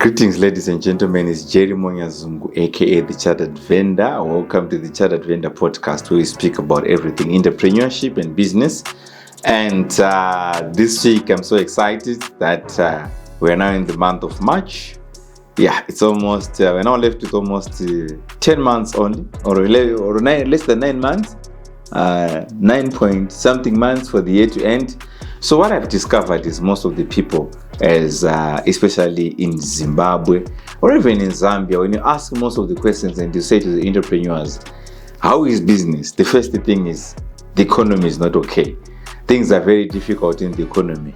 Greetings, ladies and gentlemen. It's Jerry Nyazungu, aka the Chartered Vendor. Welcome to the Chartered Vendor podcast, where we speak about everything entrepreneurship and business. And this week, I'm so excited that we're now in the month of March. Yeah, it's almost we're now left with almost 10 months only, or less than 9 months, 9 point something months for the year to end. So what I've discovered is most of the people, as especially in Zimbabwe or even in Zambia, when you ask most of the questions and you say to the entrepreneurs, how is business? The first thing is the economy is not okay. Things are very difficult in the economy.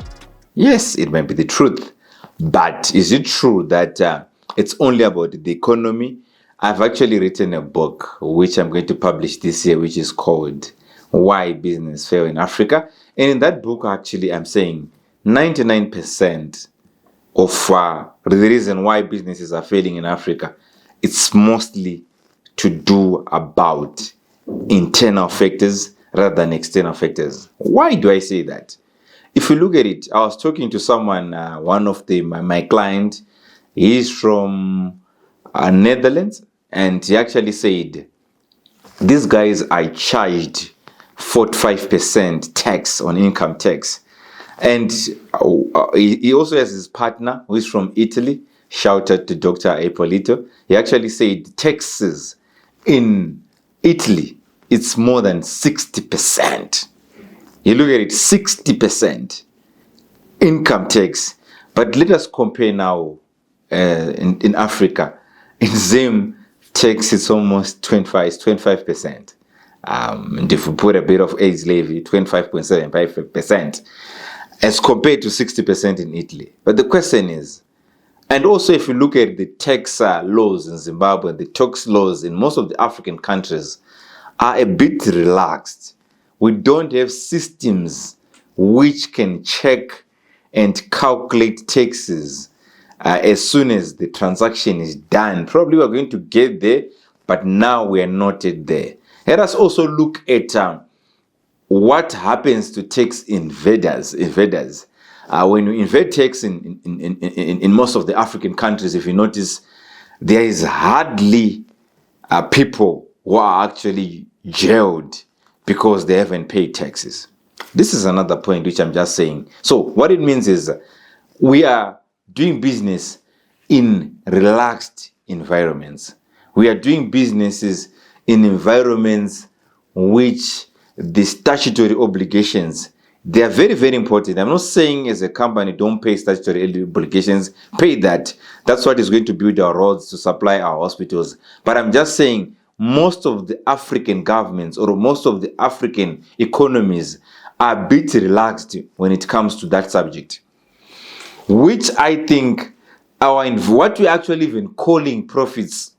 Yes, it might be the truth, but is it true that it's only about the economy? I've actually written a book which I'm going to publish this year, which is called Why Business Fail in Africa. And in that book, actually, I'm saying 99% of the reason why businesses are failing in Africa, it's mostly to do about internal factors rather than external factors. Why do I say that? If you look at it, I was talking to someone, one of my client, he's from Netherlands, and he actually said, these guys are charged 45% tax on income tax. And he also has his partner who is from Italy. Shout out to Dr. Ippolito. He actually said taxes in Italy, it's more than 60%. You look at it, 60% income tax. But let us compare now in Africa. In Zim, tax is almost 25%. And if we put a bit of age levy, 25.75%, as compared to 60% in Italy. But the question is, and also if you look at the tax laws in Zimbabwe, the tax laws in most of the African countries are a bit relaxed. We don't have systems which can check and calculate taxes as soon as the transaction is done. Probably we're going to get there, but now we are not yet there. Let us also look at what happens to tax invaders. When you invade tax in most of the African countries, if you notice, there is hardly people who are actually jailed because they haven't paid taxes. This is another point which I'm just saying. So what it means is we are doing business in relaxed environments. We are doing businesses in environments which the statutory obligations, they are very, very important. I'm not saying as a company don't pay statutory obligations, pay that. That's what is going to build our roads, to supply our hospitals. But I'm just saying most of the African governments or most of the African economies are a bit relaxed when it comes to that subject, which I think what we're actually even calling profits,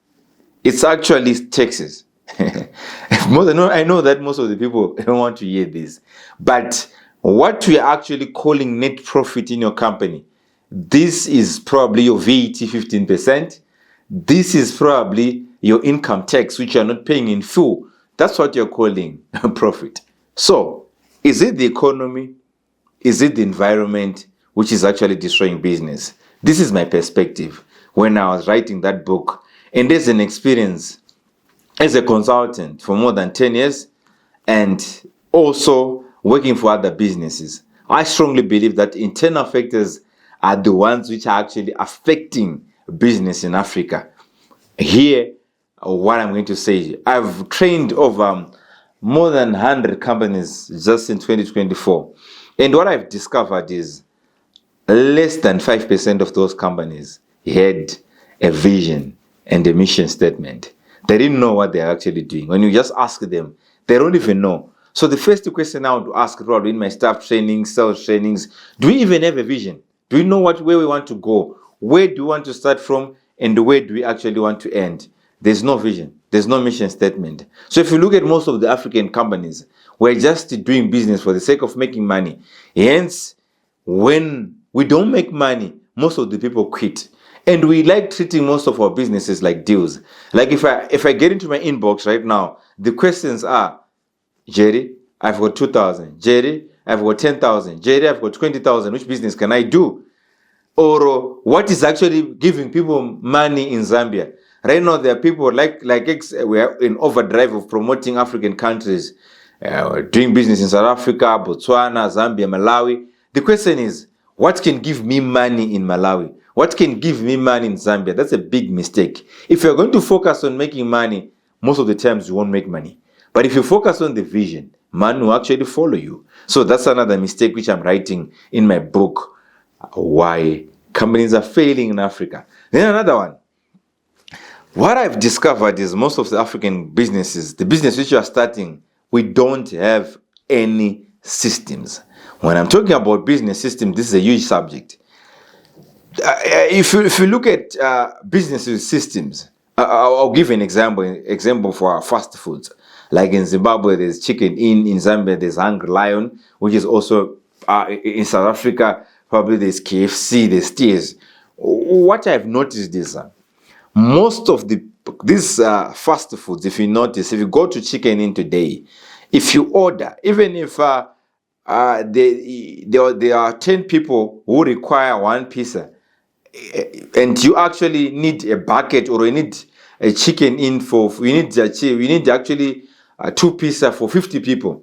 it's actually taxes. I know that most of the people don't want to hear this, but what we are actually calling net profit in your company, this is probably your VAT 15%. This is probably your income tax, which you're not paying in full. That's what you're calling profit. So, is it the economy? Is it the environment which is actually destroying business? This is my perspective when I was writing that book. And there's an experience as a consultant for more than 10 years and also working for other businesses. I strongly believe that internal factors are the ones which are actually affecting business in Africa. Here, what I'm going to say, I've trained over more than 100 companies just in 2024. And what I've discovered is less than 5% of those companies had a vision and a mission statement. They didn't know what they're actually doing. When you just ask them, they don't even know. So the first question I want to ask probably in my staff training, sales trainings, do we even have a vision? Do we know where we want to go? Where do we want to start from? And where do we actually want to end? There's no vision. There's no mission statement. So if you look at most of the African companies, we're just doing business for the sake of making money. Hence, when we don't make money, most of the people quit. And we like treating most of our businesses like deals. Like if I get into my inbox right now, the questions are, Jerry, I've got 2,000. Jerry, I've got 10,000. Jerry, I've got 20,000. Which business can I do? or what is actually giving people money in Zambia. Right now, there are people we are in overdrive of promoting African countries, doing business in South Africa, Botswana, Zambia, Malawi. The question is, what can give me money in Malawi? What can give me money in Zambia? That's a big mistake. If you're going to focus on making money, most of the times you won't make money. But if you focus on the vision, man will actually follow you. So that's another mistake which I'm writing in my book, Why Companies Are Failing in Africa. Then another one. What I've discovered is most of the African businesses, the business which you are starting, we don't have any systems. When I'm talking about business system, this is a huge subject. If you look at business systems, I'll give an example for our fast foods. Like in Zimbabwe, there's Chicken Inn. In Zambia, there's Hungry Lion, which is also in South Africa, probably there's KFC, there's Steers. What I've noticed is most of these fast foods, if you notice, if you go to Chicken Inn today, if you order, even if there are 10 people who require one pizza, and you actually need a bucket, or you need a Chicken Inn you need actually 2 pizza for 50 people.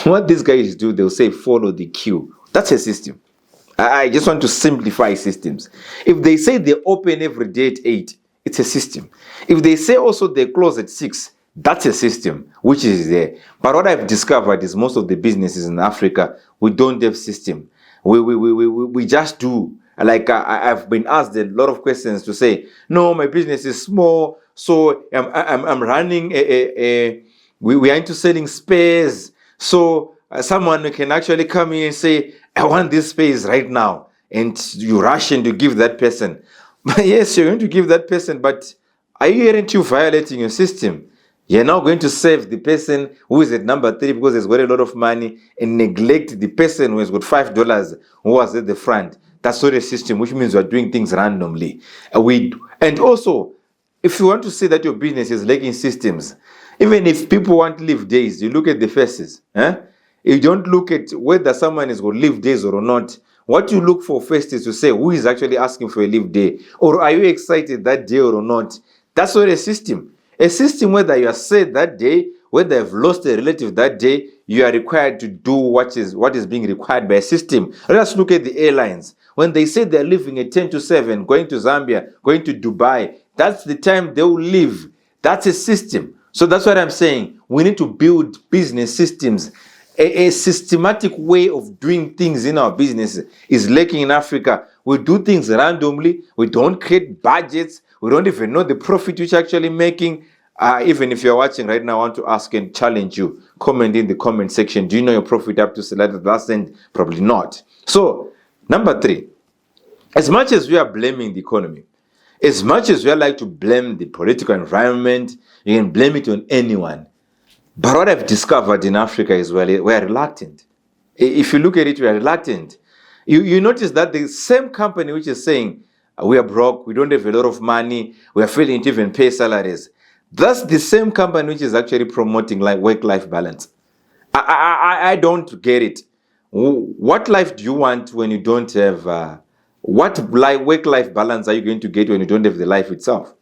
What these guys do, they'll say follow the queue. That's a system. I just want to simplify systems. If they say they open every day at 8, it's a system. If they say also they close at 6, that's a system which is there. But what I've discovered is most of the businesses in Africa, we don't have system. We just do. Like I've been asked a lot of questions to say, no, my business is small, so I'm running we are into selling spares. So someone can actually come in and say, I want this space right now, and you rush in to give that person. But yes, you're going to give that person, but are you hearing you violating your system? You're now going to save the person who is at number 3 because he's got a lot of money, and neglect the person who has got $5 who was at the front. That's not a system, which means we're doing things randomly. And also, if you want to say that your business is lacking systems, even if people want leave days, you look at the faces. You don't look at whether someone is going to leave days or not. What you look for first is to say who is actually asking for a leave day, or are you excited that day or not. That's not a system. A system, whether you are sad that day, whether you've lost a relative that day, you are required to do what is being required by a system. Let's look at the airlines. When they say they're leaving at 10 to 7, going to Zambia, going to Dubai, that's the time they will leave. That's a system. So that's what I'm saying. We need to build business systems. A systematic way of doing things in our business is lacking in Africa. We do things randomly. We don't create budgets. We don't even know the profit which you're actually making. Even if you're watching right now, I want to ask and challenge you. Comment in the comment section. Do you know your profit up to select last end? Probably not. So, number 3. As much as we are blaming the economy, as much as we like to blame the political environment, you can blame it on anyone. But what I've discovered in Africa is we are reluctant. If you look at it, we are reluctant. You notice that the same company which is saying, we are broke, we don't have a lot of money, we are failing to even pay salaries, that's the same company which is actually promoting like work-life balance. I don't get it. What life do you want when you don't have... what work-life balance are you going to get when you don't have the life itself?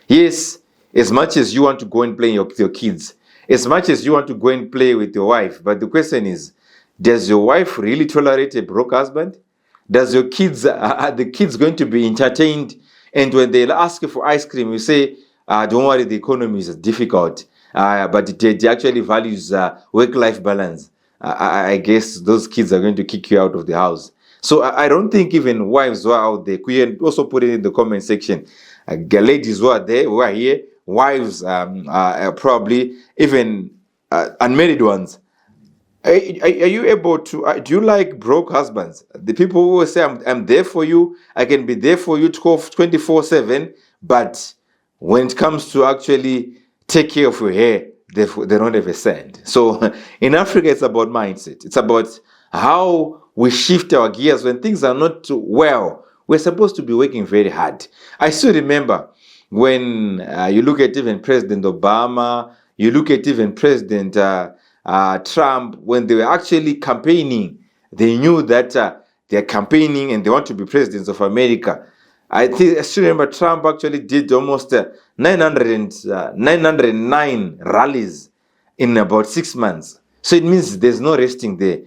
Yes, as much as you want to go and play with your kids, as much as you want to go and play with your wife, but the question is, does your wife really tolerate a broke husband? Does your kids, are the kids going to be entertained? And when they ask you for ice cream, you say, don't worry, the economy is difficult, but it actually values work-life balance. I guess those kids are going to kick you out of the house. So I don't think even wives who are out there, you can also put it in the comment section. Ladies who are there, who are here, wives, probably even unmarried ones. Are you able to, do you like broke husbands? The people who will say, I'm there for you, I can be there for you 24/7, but when it comes to actually take care of your hair, they don't have a cent. So in Africa, it's about mindset. It's about how we shift our gears when things are not well. We're supposed to be working very hard. I still remember when you look at even President Obama, you look at even President Trump, when they were actually campaigning, they knew that they're campaigning and they want to be presidents of America. I still remember Trump actually did almost 909 rallies in about 6 months. So it means there's no resting there.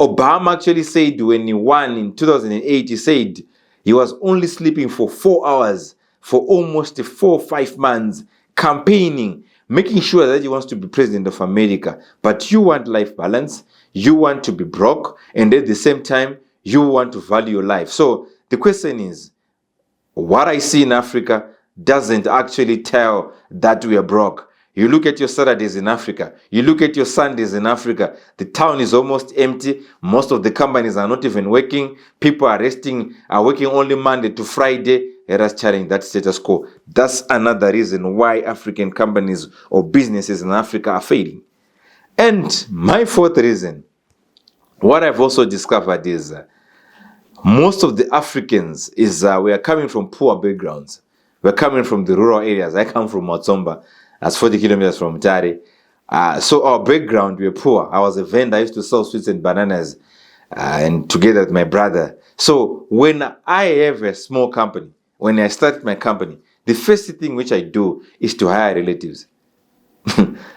Obama actually said when he won in 2008, he said he was only sleeping for 4 hours for almost 4 or 5 months, campaigning, making sure that he wants to be president of America. But you want life balance, you want to be broke, and at the same time, you want to value your life. So the question is, what I see in Africa doesn't actually tell that we are broke. You look at your Saturdays in Africa, you look at your Sundays in Africa, the town is almost empty. Most of the companies are not even working. People are working only Monday to Friday. Let us challenge that status quo. That's another reason why African companies or businesses in Africa are failing. And my fourth reason, what I've also discovered is most of the Africans we are coming from poor backgrounds. We're coming from the rural areas. I come from Motsomba. That's 40 kilometers from Tari. So our background, we were poor. I was a vendor. I used to sell sweets and bananas and together with my brother. So when I have a small company, when I start my company, the first thing which I do is to hire relatives.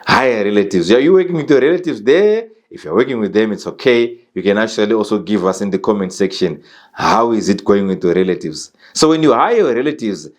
Hire relatives. Are you working with your relatives there? If you're working with them, it's okay. You can actually also give us in the comment section, how is it going with your relatives? So when you hire your relatives,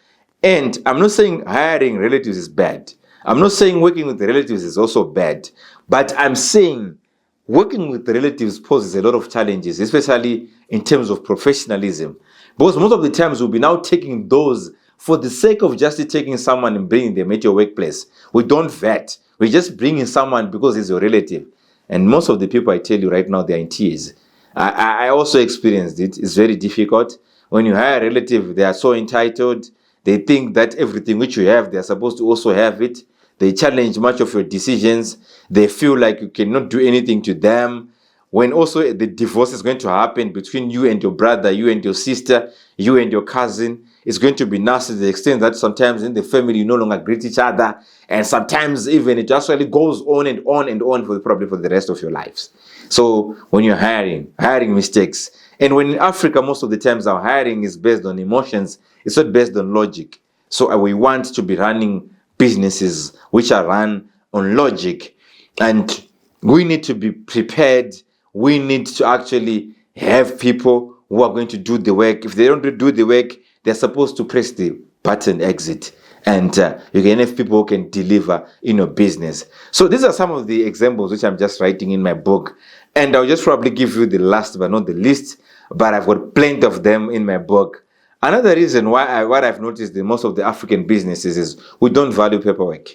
and I'm not saying hiring relatives is bad. I'm not saying working with relatives is also bad. But I'm saying working with relatives poses a lot of challenges, especially in terms of professionalism. Because most of the times we'll be now taking those for the sake of just taking someone and bringing them at your workplace. We don't vet. We just bring in someone because he's your relative. And most of the people I tell you right now, they're in tears. I also experienced it. It's very difficult. When you hire a relative, they are so entitled. They think that everything which you have, they're supposed to also have it. They challenge much of your decisions. They feel like you cannot do anything to them. When also the divorce is going to happen between you and your brother, you and your sister, you and your cousin, it's going to be nasty to the extent that sometimes in the family you no longer greet each other, and sometimes even it actually goes on and on and on probably for the rest of your lives. So when you're hiring mistakes, and when in Africa most of the times our hiring is based on emotions, it's not based on logic. So we want to be running businesses which are run on logic, and we need to be prepared. We need to actually have people who are going to do the work. If they don't do the work, they're supposed to press the button exit. And you can have people who can deliver in your business. So these are some of the examples which I'm just writing in my book. And I'll just probably give you the last but not the least. But I've got plenty of them in my book. Another reason why what I've noticed in most of the African businesses is we don't value paperwork.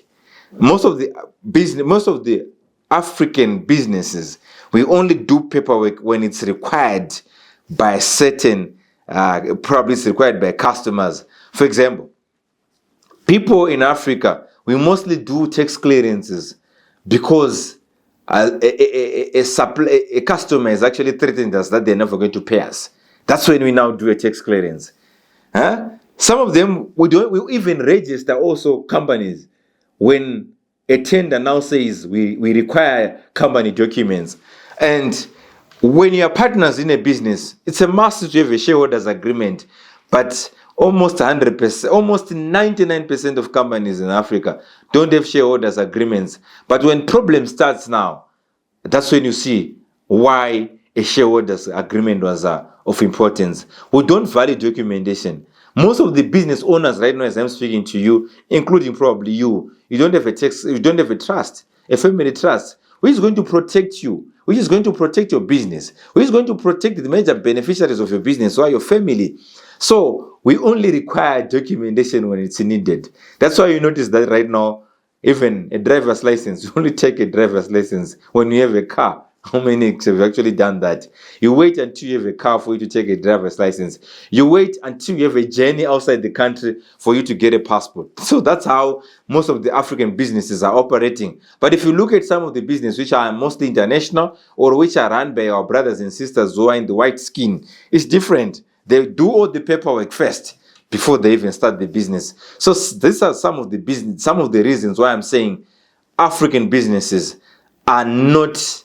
Most of the African businesses, we only do paperwork when it's required by certain, probably it's required by customers. For example, people in Africa, we mostly do tax clearances because a customer is actually threatening us that they're never going to pay us. That's when we now do a tax clearance. Some of them, we even register also companies when a tender now says we require company documents. And when you are partners in a business, it's a must to have a shareholders agreement. But almost 100%, almost 99% of companies in Africa don't have shareholders agreements. But when problem starts now, that's when you see why a shareholders agreement was of importance. We don't value documentation. Most of the business owners right now, as I'm speaking to you, including probably you don't have a trust, a family trust, which is going to protect you, which is going to protect your business, which is going to protect the major beneficiaries of your business, who are your family. So we only require documentation when it's needed. That's why you notice that right now, even a driver's license, you only take a driver's license when you have a car. How many have actually done that? You wait until you have a car for you to take a driver's license. You wait until you have a journey outside the country for you to get a passport. So that's how most of the African businesses are operating. But if you look at some of the businesses which are mostly international or which are run by our brothers and sisters who are in the white skin, it's different. They do all the paperwork first before they even start the business. So these are some of the reasons why I'm saying African businesses are not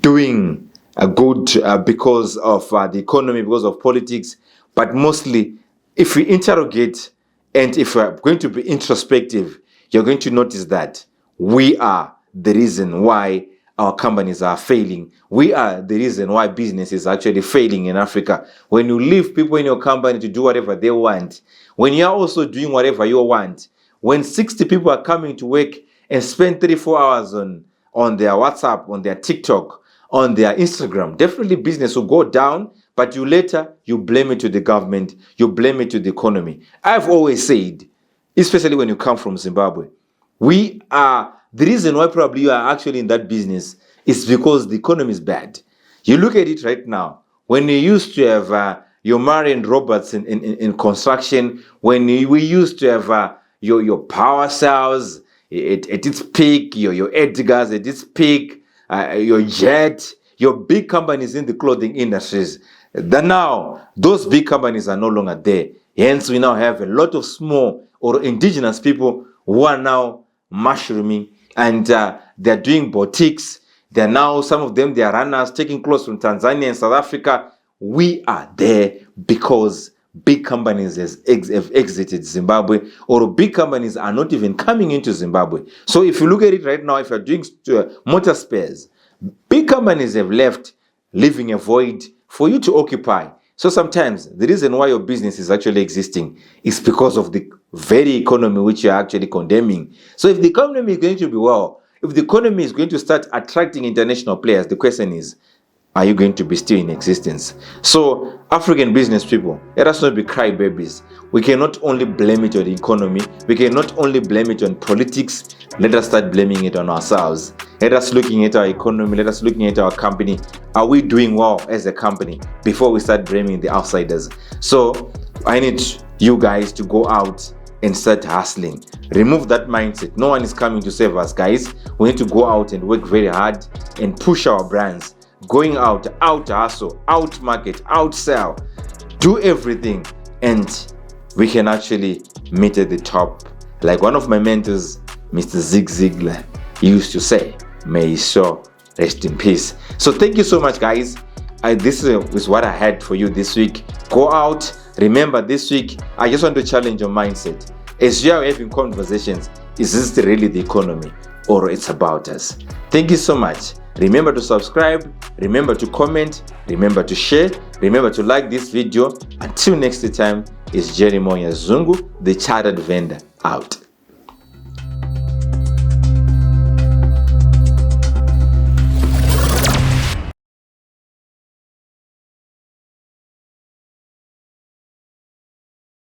doing good because of the economy, because of politics, but mostly if we interrogate and if we're going to be introspective, you're going to notice that we are the reason why our companies are failing. We are the reason why business is actually failing in Africa. When you leave people in your company to do whatever they want, when you're also doing whatever you want, when 60 people are coming to work and spend 3-4 hours on their WhatsApp, on their TikTok, on their Instagram, definitely business will go down, but you blame it to the government, you blame it to the economy. I've always said, especially when you come from Zimbabwe, we are the reason why probably you are actually in that business is because the economy is bad. You look at it right now. When you used to have your Marion Roberts in construction, when we used to have your power cells at its peak, your Edgars at its peak, your Jet, your big companies in the clothing industries, then now those big companies are no longer there. Hence, we now have a lot of small or indigenous people who are now mushrooming, and they're doing boutiques. They're now, some of them, they are runners taking clothes from Tanzania and South Africa. We are there because big companies have exited Zimbabwe, or big companies are not even coming into Zimbabwe. So if you look at it right now, if you're doing motor spares, big companies have left, leaving a void for you to occupy. So sometimes the reason why your business is actually existing is because of the very economy which you're actually condemning. So if the economy is going to be well, if the economy is going to start attracting international players, the question is, are you going to be still in existence? So African business people, let us not be crybabies. We cannot only blame it on the economy. We cannot only blame it on politics. Let us start blaming it on ourselves. Let us looking at our economy. Let us looking at our company. Are we doing well as a company before we start blaming the outsiders? So I need you guys to go out and start hustling. Remove that mindset. No one is coming to save us, guys. We need to go out and work very hard and push our brands. Going out hustle, out market, out sell, do everything, and we can actually meet at the top. Like one of my mentors, Mr. Zig Ziglar, used to say, may his soul rest in peace. So thank you so much, guys. This is what I had for you this week. Go out. Remember, this week, I just want to challenge your mindset. As you are having conversations, is this really the economy or it's about us? Thank you so much. Remember to subscribe, remember to comment, remember to share, remember to like this video. Until next time, it's Nyazungu, the chartered vendor, out.